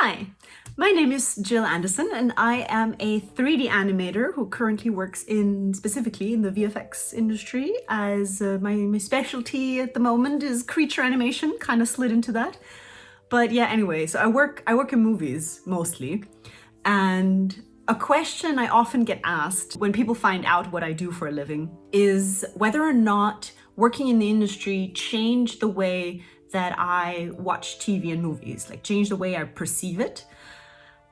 Hi, my name is Jill Anderson and I am a 3D animator who currently works specifically in the VFX industry as my specialty at the moment is creature animation, kind of slid into that. But yeah, anyway, so I work in movies mostly, and a question I often get asked when people find out what I do for a living is whether or not working in the industry changed the way that I watch TV and movies, like change the way I perceive it.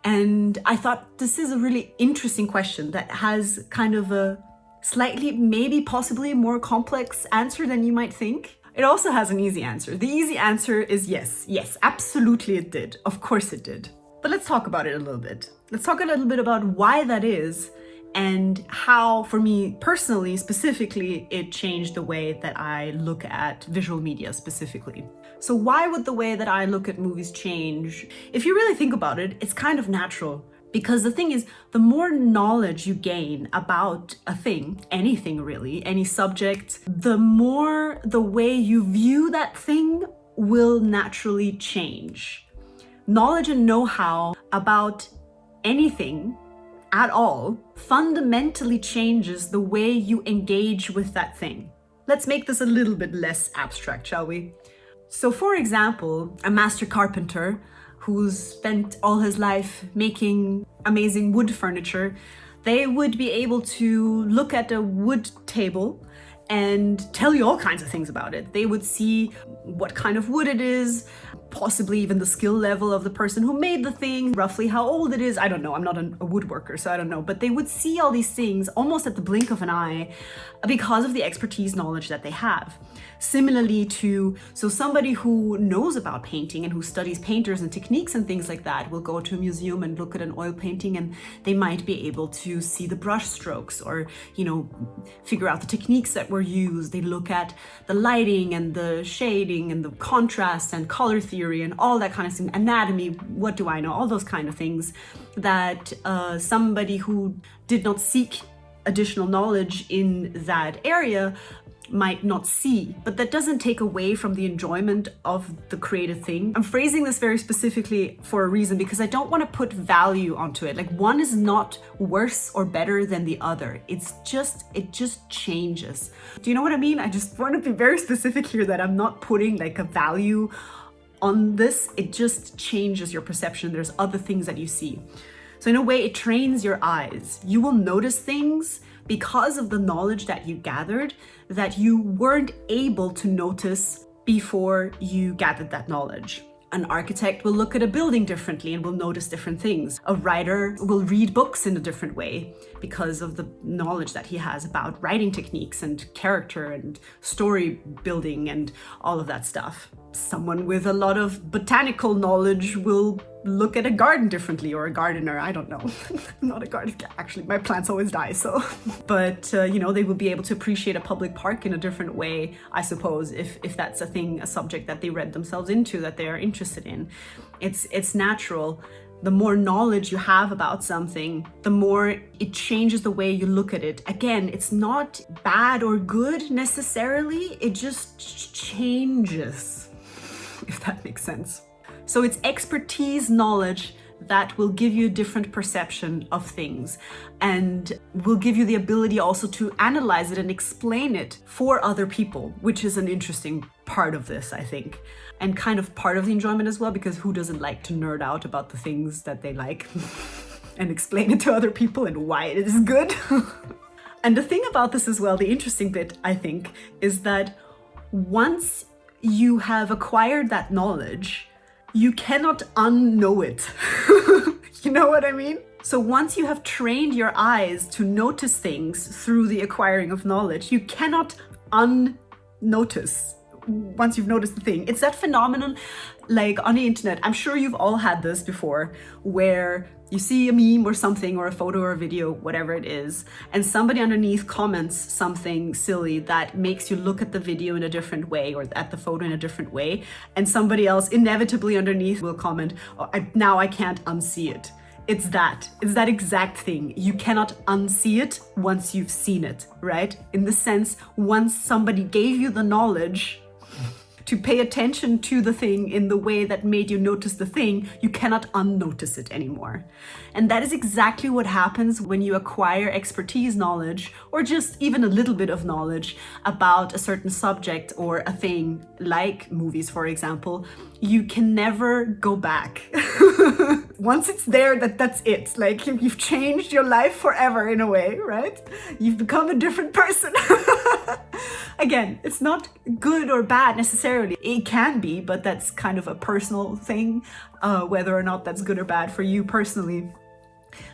And I thought this is a really interesting question that has kind of a slightly, maybe possibly more complex answer than you might think. It also has an easy answer. The easy answer is yes. Yes, absolutely it did. Of course it did. But let's talk about it a little bit. Let's talk a little bit about why that is and how, for me personally, specifically, it changed the way that I look at visual media specifically. So why would the way that I look at movies change? If you really think about it, it's kind of natural. Because the thing is, the more knowledge you gain about a thing, anything really, any subject, the more the way you view that thing will naturally change. Knowledge and know-how about anything at all fundamentally changes the way you engage with that thing. Let's make this a little bit less abstract, shall we? So for example, a master carpenter who's spent all his life making amazing wood furniture, they would be able to look at a wood table and tell you all kinds of things about it. They would see what kind of wood it is, possibly even the skill level of the person who made the thing, roughly how old it is. I don't know, I'm not a woodworker, so I don't know. But they would see all these things almost at the blink of an eye because of the expertise knowledge that they have. Similarly so somebody who knows about painting and who studies painters and techniques and things like that will go to a museum and look at an oil painting, and they might be able to see the brush strokes or, figure out the techniques that were used. They look at the lighting and the shading and the contrast and color theory and all that kind of thing, anatomy, what do I know, all those kind of things that somebody who did not seek additional knowledge in that area might not see. But that doesn't take away from the enjoyment of the created thing. I'm phrasing this very specifically for a reason, because I don't want to put value onto it. Like, one is not worse or better than the other. It just changes. Do you know what I mean? I just want to be very specific here that I'm not putting like a value on this. It just changes your perception. There's other things that you see. So in a way, it trains your eyes. You will notice things because of the knowledge that you gathered that you weren't able to notice before you gathered that knowledge. An architect will look at a building differently and will notice different things. A writer will read books in a different way because of the knowledge that he has about writing techniques and character and story building and all of that stuff. Someone with a lot of botanical knowledge will look at a garden differently, or a gardener, I don't know. I'm not a gardener, actually, my plants always die, so. But, they will be able to appreciate a public park in a different way, I suppose, if that's a subject that they read themselves into, that they are interested in. It's natural. The more knowledge you have about something, the more it changes the way you look at it. Again, it's not bad or good necessarily, it just changes, if that makes sense. So it's expertise knowledge that will give you a different perception of things and will give you the ability also to analyze it and explain it for other people, which is an interesting part of this, I think. And kind of part of the enjoyment as well, because who doesn't like to nerd out about the things that they like and explain it to other people and why it is good? And the thing about this as well, the interesting bit, I think, is that once you have acquired that knowledge, you cannot unknow it. You know what I mean? So once you have trained your eyes to notice things through the acquiring of knowledge, you cannot unnotice once you've noticed the thing. It's that phenomenon, like on the internet, I'm sure you've all had this before, where you see a meme or something, or a photo or a video, whatever it is, and somebody underneath comments something silly that makes you look at the video in a different way or at the photo in a different way, and somebody else inevitably underneath will comment, oh, now I can't unsee it. It's that exact thing. You cannot unsee it once you've seen it, right? In the sense, once somebody gave you the knowledge to pay attention to the thing in the way that made you notice the thing, you cannot unnotice it anymore. And that is exactly what happens when you acquire expertise knowledge, or just even a little bit of knowledge about a certain subject or a thing, like movies, for example. You can never go back. Once it's there, that's it. Like, you've changed your life forever in a way, right? You've become a different person. Again, it's not good or bad necessarily. It can be, but that's kind of a personal thing, whether or not that's good or bad for you personally.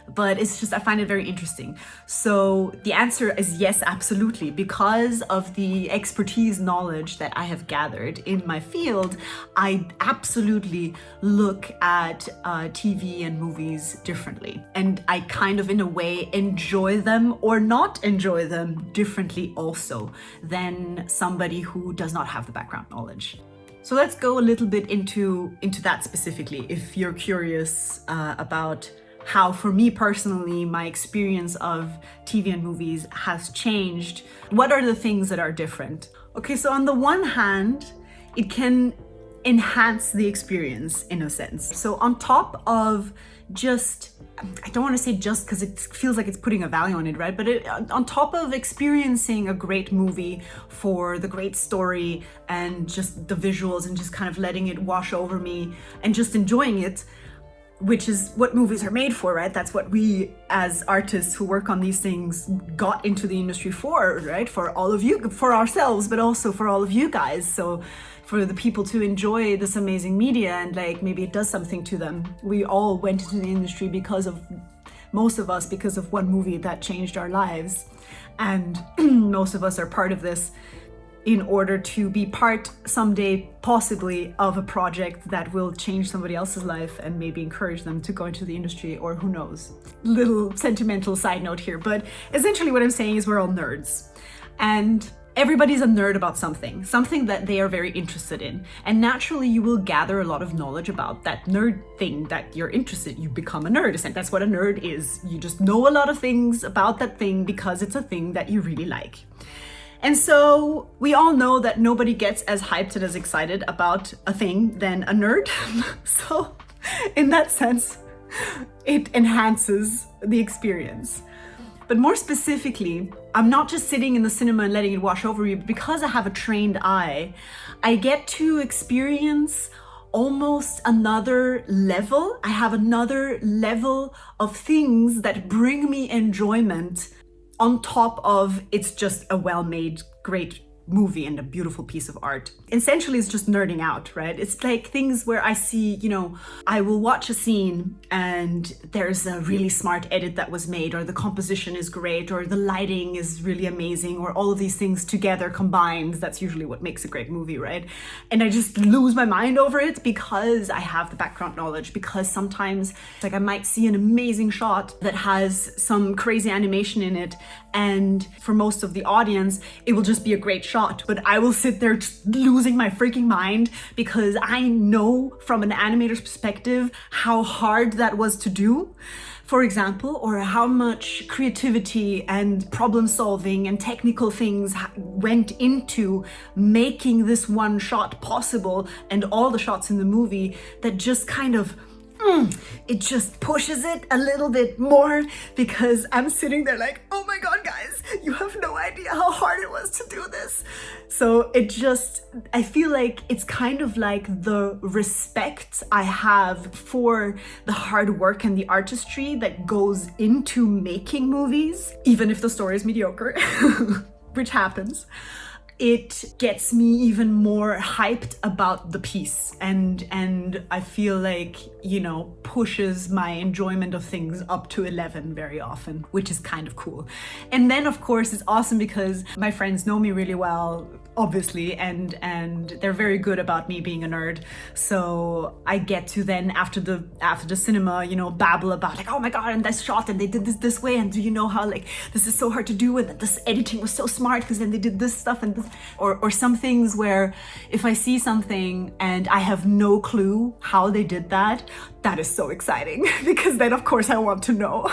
But it's just, I find it very interesting. So the answer is yes, absolutely. Because of the expertise knowledge that I have gathered in my field, I absolutely look at TV and movies differently. And I kind of, in a way, enjoy them or not enjoy them differently also than somebody who does not have the background knowledge. So let's go a little bit into that specifically, if you're curious about how, for me personally, my experience of TV and movies has changed. What are the things that are different? Okay, so on the one hand, it can enhance the experience in a sense. So on top of just, I don't want to say just because it feels like it's putting a value on it, right? But on top of experiencing a great movie for the great story and just the visuals and just kind of letting it wash over me and just enjoying it, which is what movies are made for, right? That's what we as artists who work on these things got into the industry for, right? For all of you, for ourselves, but also for all of you guys. So for the people to enjoy this amazing media and like maybe it does something to them. We all went into the industry because of, most of us, because of one movie that changed our lives. And most of us are part of this in order to be part someday, possibly, of a project that will change somebody else's life and maybe encourage them to go into the industry, or who knows. Little sentimental side note here, but essentially what I'm saying is we're all nerds. And everybody's a nerd about something that they are very interested in. And naturally you will gather a lot of knowledge about that nerd thing that you're interested in. You become a nerd, and that's what a nerd is. You just know a lot of things about that thing because it's a thing that you really like. And so we all know that nobody gets as hyped and as excited about a thing than a nerd. So in that sense, it enhances the experience. But more specifically, I'm not just sitting in the cinema and letting it wash over me. Because I have a trained eye, I get to experience almost another level. I have another level of things that bring me enjoyment on top of it's just a well-made, great movie and a beautiful piece of art. Essentially, it's just nerding out, right? It's like things where I see, you know, I will watch a scene and there's a really smart edit that was made, or the composition is great, or the lighting is really amazing, or all of these things together combined. That's usually what makes a great movie, right? And I just lose my mind over it because I have the background knowledge, because sometimes like I might see an amazing shot that has some crazy animation in it, and for most of the audience, it will just be a great shot, but I will sit there just losing my freaking mind because I know from an animator's perspective how hard that was to do, for example, or how much creativity and problem solving and technical things went into making this one shot possible, and all the shots in the movie that just kind of it just pushes it a little bit more, because I'm sitting there like, oh my god, guys, you have no idea how hard it was to do this. So it just, I feel like it's kind of like the respect I have for the hard work and the artistry that goes into making movies, even if the story is mediocre, which happens. It gets me even more hyped about the piece, and I feel like, you know, pushes my enjoyment of things up to 11 very often, which is kind of cool. And then of course it's awesome because my friends know me really well, obviously, and they're very good about me being a nerd. So I get to then after the cinema, you know, babble about like, oh my god, and this shot, and they did this way, and do you know how like this is so hard to do, and this editing was so smart because then they did this stuff, and this, or some things where if I see something and I have no clue how they did that, that is so exciting because then of course I want to know.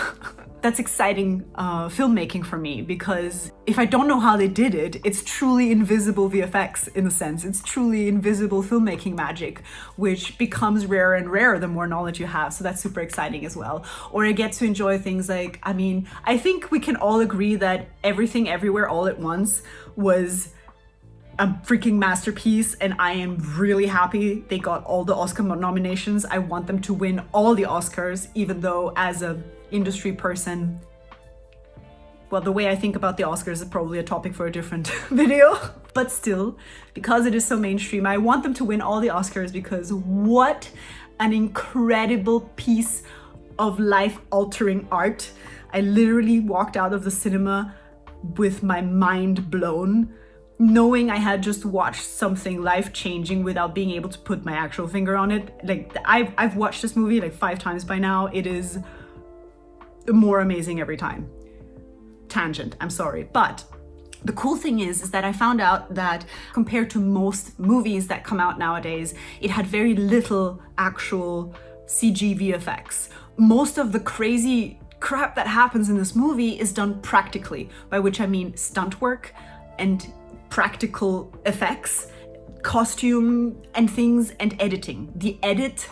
that's exciting filmmaking for me, because if I don't know how they did it, it's truly invisible VFX in a sense. It's truly invisible filmmaking magic, which becomes rarer and rarer the more knowledge you have. So that's super exciting as well. Or I get to enjoy things like, I mean, I think we can all agree that Everything Everywhere All at Once was a freaking masterpiece, and I am really happy they got all the Oscar nominations. I want them to win all the Oscars, even though as a industry person, well, the way I think about the Oscars is probably a topic for a different video. But still, because it is so mainstream, I want them to win all the Oscars, because what an incredible piece of life-altering art. I literally walked out of the cinema with my mind blown, knowing I had just watched something life-changing without being able to put my actual finger on it. Like, I've watched this movie like 5 times by now. It is more amazing every time. Tangent, I'm sorry. But the cool thing is that I found out that compared to most movies that come out nowadays, it had very little actual CG VFX. Most of the crazy crap that happens in this movie is done practically, by which I mean stunt work and practical effects, costume and things, and editing. The edit,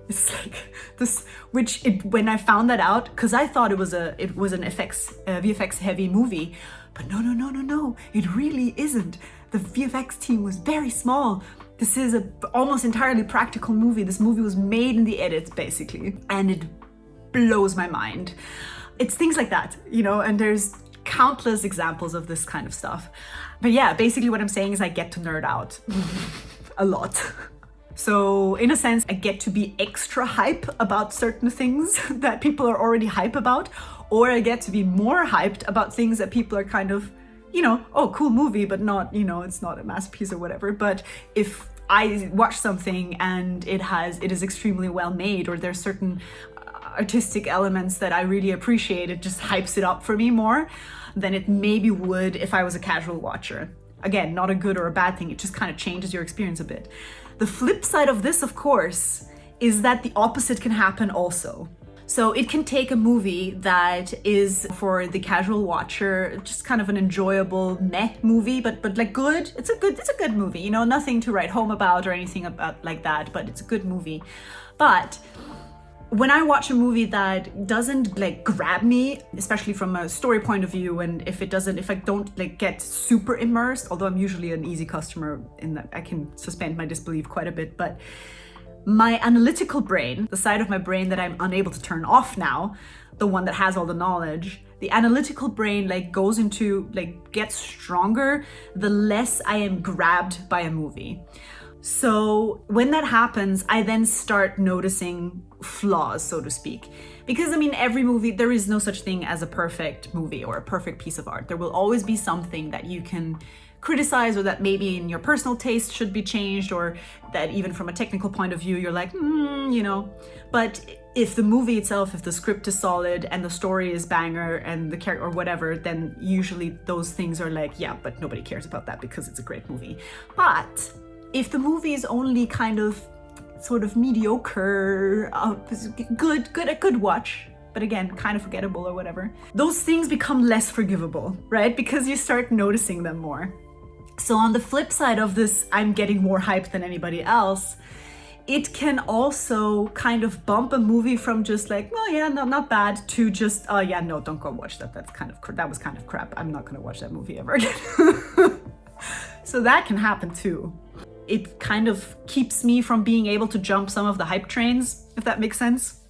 it's like this, when I found that out, because I thought it was an VFX heavy movie, but no, it really isn't. The VFX team was very small. This is a almost entirely practical movie. This movie was made in the edits, basically, and it blows my mind. It's things like that, you know, and there's countless examples of this kind of stuff. But yeah, basically what I'm saying is I get to nerd out a lot. So in a sense, I get to be extra hype about certain things that people are already hype about, or I get to be more hyped about things that people are kind of, you know, oh, cool movie, but not, you know, it's not a masterpiece or whatever. But if I watch something and it is extremely well made, or there's certain artistic elements that I really appreciate, it just hypes it up for me more than it maybe would if I was a casual watcher. Again, not a good or a bad thing, it just kind of changes your experience a bit. The flip side of this, of course, is that the opposite can happen also. So it can take a movie that is, for the casual watcher, just kind of an enjoyable meh movie, but like good. It's a good movie, you know, nothing to write home about or anything about like that, but it's a good movie. But when I watch a movie that doesn't like grab me, especially from a story point of view, and if I don't like get super immersed, although I'm usually an easy customer in that I can suspend my disbelief quite a bit, but my analytical brain, the side of my brain that I'm unable to turn off now, the one that has all the knowledge, the analytical brain like goes into, like, gets stronger the less I am grabbed by a movie. So when that happens, I then start noticing flaws, so to speak. Because I mean, every movie, there is no such thing as a perfect movie or a perfect piece of art. There will always be something that you can criticize, or that maybe in your personal taste should be changed, or that even from a technical point of view, you're like, you know. But if the movie itself, if the script is solid and the story is banger and the character or whatever, then usually those things are like, yeah, but nobody cares about that because it's a great movie. But if the movie is only kind of sort of mediocre, a good watch, but again, kind of forgettable or whatever, those things become less forgivable, right? Because you start noticing them more. So on the flip side of this, I'm getting more hyped than anybody else, it can also kind of bump a movie from just like, oh yeah, no, not bad, to just, oh yeah, no, don't go watch that. That was kind of crap. I'm not gonna watch that movie ever again. So that can happen too. It kind of keeps me from being able to jump some of the hype trains, if that makes sense.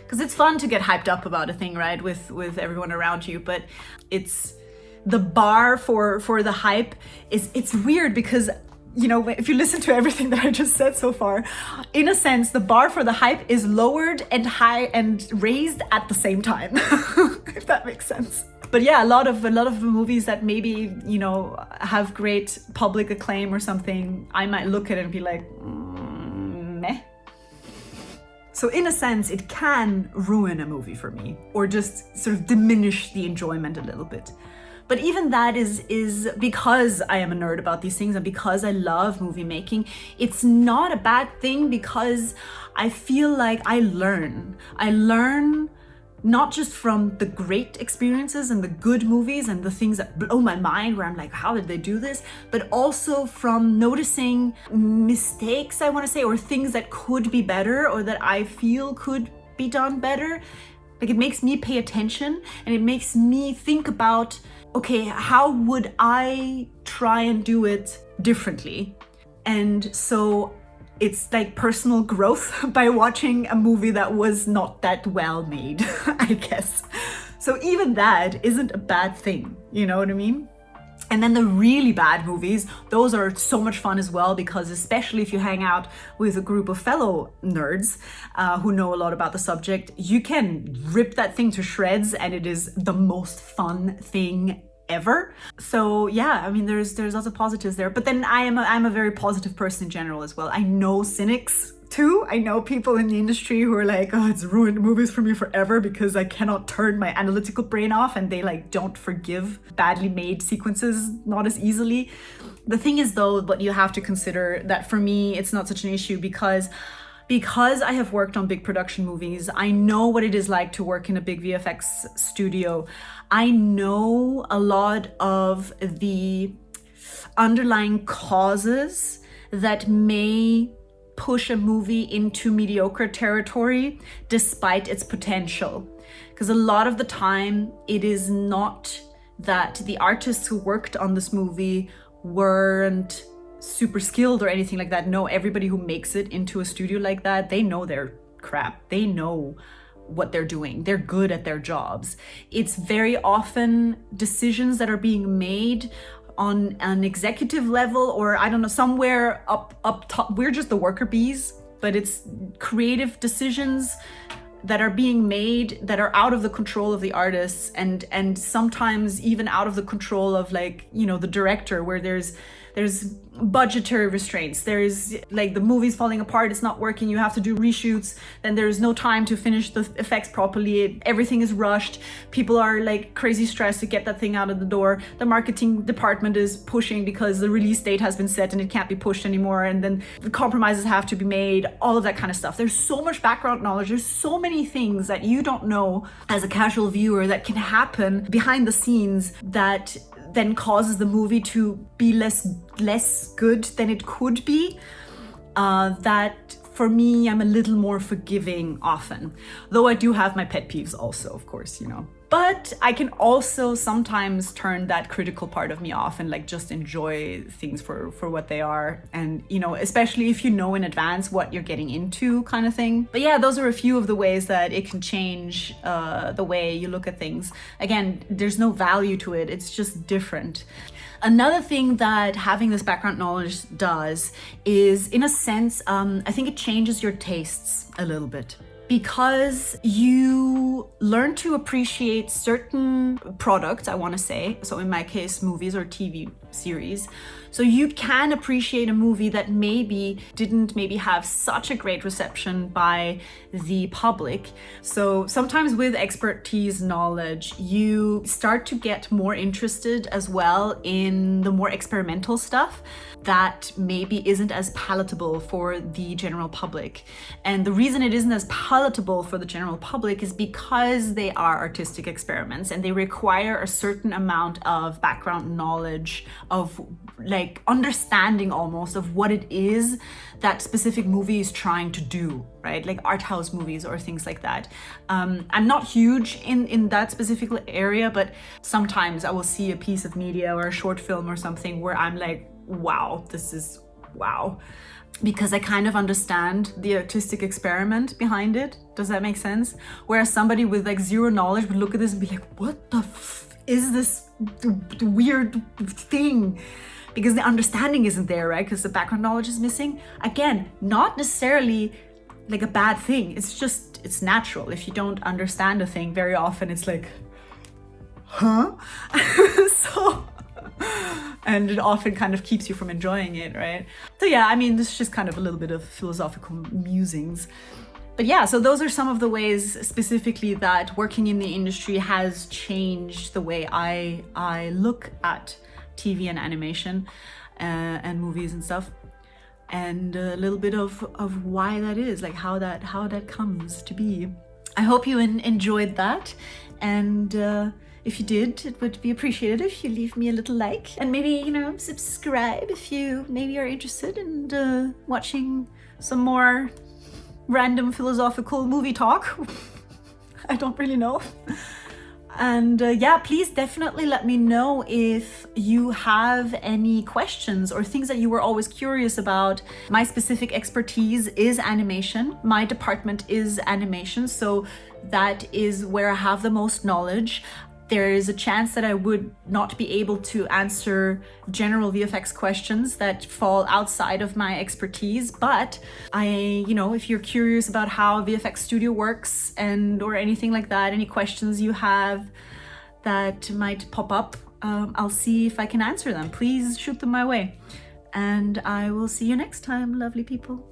Because it's fun to get hyped up about a thing, right, with everyone around you, but it's the bar for the hype it's weird, because, you know, if you listen to everything that I just said so far, in a sense, the bar for the hype is lowered and high and raised at the same time, if that makes sense. But yeah, a lot of movies that maybe, you know, have great public acclaim or something, I might look at it and be like, meh. So in a sense, it can ruin a movie for me, or just sort of diminish the enjoyment a little bit. But even that is because I am a nerd about these things and because I love movie making, it's not a bad thing, because I feel like I learn not just from the great experiences and the good movies and the things that blow my mind where I'm like, how did they do this? But also from noticing mistakes, I want to say, or things that could be better or that I feel could be done better. Like, it makes me pay attention and it makes me think about, okay, how would I try and do it differently? And so it's like personal growth by watching a movie that was not that well made, I guess. So even that isn't a bad thing, you know what I mean? And then the really bad movies, those are so much fun as well, because especially if you hang out with a group of fellow nerds who know a lot about the subject, you can rip that thing to shreds and it is the most fun thing ever. So yeah, I mean, there's lots of positives there. But then I'm a very positive person in general as well. I know cynics too. I know people in the industry who are like, oh, it's ruined movies for me forever because I cannot turn my analytical brain off, and they like don't forgive badly made sequences not as easily. The thing is though, what you have to consider that for me, it's not such an issue because I have worked on big production movies. I know what it is like to work in a big VFX studio. I know a lot of the underlying causes that may push a movie into mediocre territory despite its potential. Because a lot of the time, it is not that the artists who worked on this movie weren't super skilled or anything like that. No, everybody who makes it into a studio like that, they know their crap. They know what they're doing. They're good at their jobs. It's very often decisions that are being made on an executive level, or I don't know, somewhere up top. We're just the worker bees, but it's creative decisions that are being made that are out of the control of the artists, and sometimes even out of the control of, like, you know, the director, where there's budgetary restraints. There's like the movie's falling apart, it's not working, you have to do reshoots, then there's no time to finish the effects properly, everything is rushed, people are like crazy stressed to get that thing out of the door, the marketing department is pushing because the release date has been set and it can't be pushed anymore, and then the compromises have to be made, all of that kind of stuff. There's so much background knowledge, there's so many things that you don't know as a casual viewer that can happen behind the scenes that then causes the movie to be less good than it could be. That for me, I'm a little more forgiving often, though I do have my pet peeves also, of course, you know. But I can also sometimes turn that critical part of me off and like just enjoy things for what they are. And, you know, especially if you know in advance what you're getting into, kind of thing. But yeah, those are a few of the ways that it can change the way you look at things. Again, there's no value to it. It's just different. Another thing that having this background knowledge does is, in a sense, I think it changes your tastes a little bit. Because you learn to appreciate certain products, I want to say, so in my case, movies or TV series. So you can appreciate a movie that didn't have such a great reception by the public. So sometimes with expertise knowledge, you start to get more interested as well in the more experimental stuff that maybe isn't as palatable for the general public. And the reason it isn't as palatable for the general public is because they are artistic experiments and they require a certain amount of background knowledge, of like understanding almost of what it is that specific movie is trying to do, right? Like art house movies or things like that. I'm not huge in that specific area, but sometimes I will see a piece of media or a short film or something where I'm like, wow, this is wow. Because I kind of understand the artistic experiment behind it. Does that make sense? Whereas somebody with like zero knowledge would look at this and be like, what the is this weird thing? Because the understanding isn't there, right? Because the background knowledge is missing. Again, not necessarily like a bad thing. It's just, it's natural. If you don't understand a thing, very often it's like, huh? And it often kind of keeps you from enjoying it, right? So yeah, I mean, this is just kind of a little bit of philosophical musings. But yeah, so those are some of the ways specifically that working in the industry has changed the way I look at TV and animation and movies and stuff. And a little bit of why that is, like how that comes to be. I hope you enjoyed that, and if you did, it would be appreciated if you leave me a little like, and maybe, you know, subscribe if you maybe are interested in watching some more random philosophical movie talk. I don't really know. And yeah, please definitely let me know if you have any questions or things that you were always curious about. My specific expertise is animation. My department is animation, so that is where I have the most knowledge. There is a chance that I would not be able to answer general VFX questions that fall outside of my expertise, but you know, if you're curious about how VFX Studio works or anything like that, any questions you have that might pop up, I'll see if I can answer them. Please shoot them my way. And I will see you next time, lovely people.